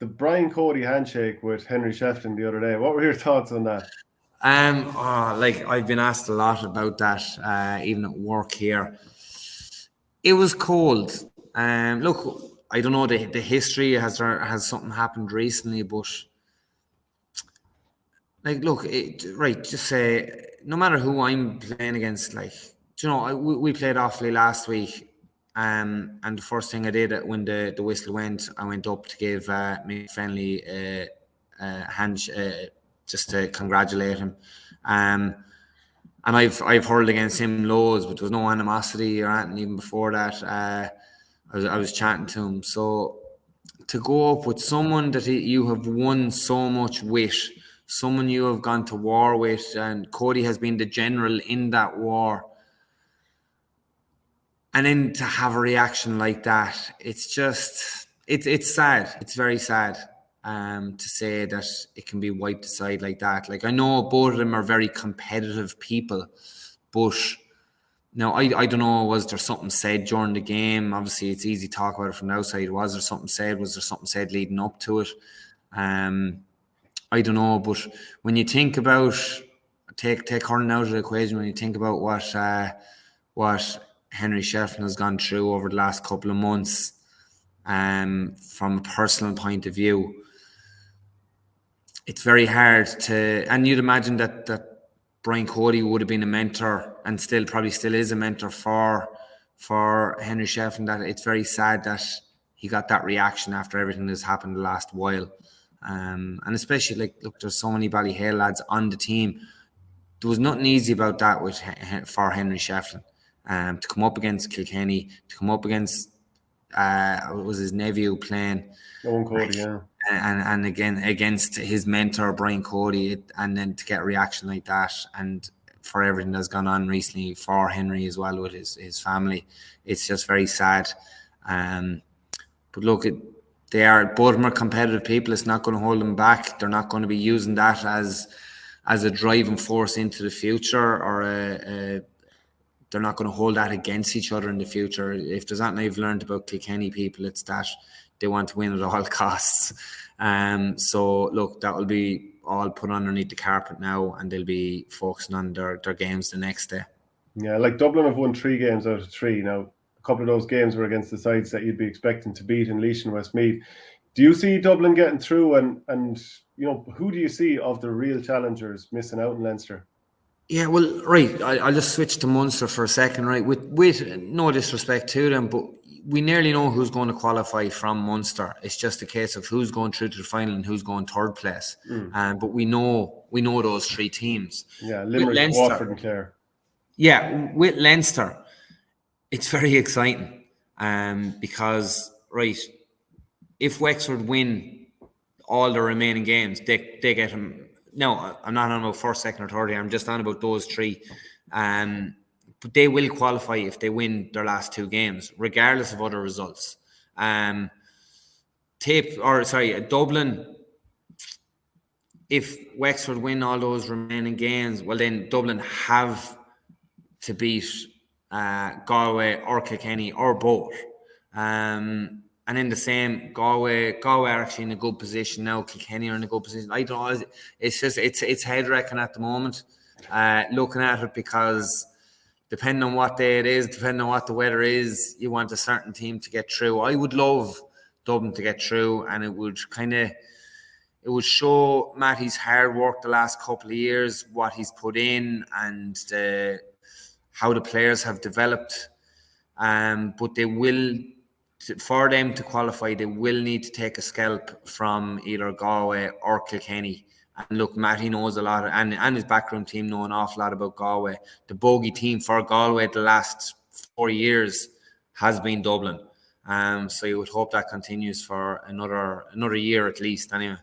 the Brian Cody handshake with Henry Shefflin the other day. What were your thoughts on that? I've been asked a lot about that, even at work here. It was cold. Look, I don't know the history. Has something happened recently? But just say no matter who I'm playing against, we played awfully last week. And the first thing I did when the whistle went, I went up to give Mick Fenley a hand, just to congratulate him. And I've hurled against him loads, but there was no animosity or anything even before that. I was chatting to him. So to go up with someone that you have won so much with, someone you have gone to war with, and Cody has been the general in that war. And then to have a reaction like that, it's just, it's sad. It's very sad to say that it can be wiped aside like that. Like, I know both of them are very competitive people, but now I don't know, was there something said during the game? Obviously, it's easy to talk about it from the outside. Was there something said? Was there something said leading up to it? I don't know, but when you think about, take hurling out of the equation, when you think about what Henry Shefflin has gone through over the last couple of months, from a personal point of view, it's very hard to, and you'd imagine that Brian Cody would have been a mentor and probably still is a mentor for Henry Shefflin, that it's very sad that he got that reaction after everything that's happened the last while. And especially, look, there's so many Ballyhale lads on the team. There was nothing easy about that for Henry Shefflin. To come up against Kilkenny, to come up against it was his nephew playing, Owen Cody, yeah, and again against his mentor Brian Cody, and then to get a reaction like that, and for everything that's gone on recently for Henry as well with his family, it's just very sad. But look, both of them are competitive people. It's not going to hold them back. They're not going to be using that as a driving force into the future, or they're not going to hold that against each other in the future. If there's anything I've learned about Kilkenny people, it's that they want to win at all costs. So look, that will be all put underneath the carpet now, and they'll be focusing on their games the next day. Yeah, like Dublin have won 3 games out of 3 now. A couple of those games were against the sides that you'd be expecting to beat in Laois and Westmeath. Do you see Dublin getting through, and who do you see of the real challengers missing out in Leinster? Yeah, well, right. I'll just switch to Munster for a second, right? With no disrespect to them, but we nearly know who's going to qualify from Munster. It's just a case of who's going through to the final and who's going third place. But we know those 3 teams. Yeah, Limerick, Waterford, and Clare. Yeah, with Leinster, it's very exciting, because if Wexford win all the remaining games, they get them. No, I'm not on about first, second, or third here. I'm just on about those 3. But they will qualify if they win their last 2 games, regardless of other results. Dublin, if Wexford win all those remaining games, well, then Dublin have to beat Galway or Kilkenny or both. And in the same, Galway are actually in a good position now. Kilkenny are in a good position. I don't know. It's just it's head wrecking at the moment, looking at it, because depending on what day it is, depending on what the weather is, you want a certain team to get through. I would love Dublin to get through, and it would show Matty's hard work the last couple of years, what he's put in, and how the players have developed. But they will. For them to qualify, they will need to take a scalp from either Galway or Kilkenny. And look, Matty knows a lot, and his backroom team know an awful lot about Galway. The bogey team for Galway the last 4 years has been Dublin. So you would hope that continues for another year at least, anyway.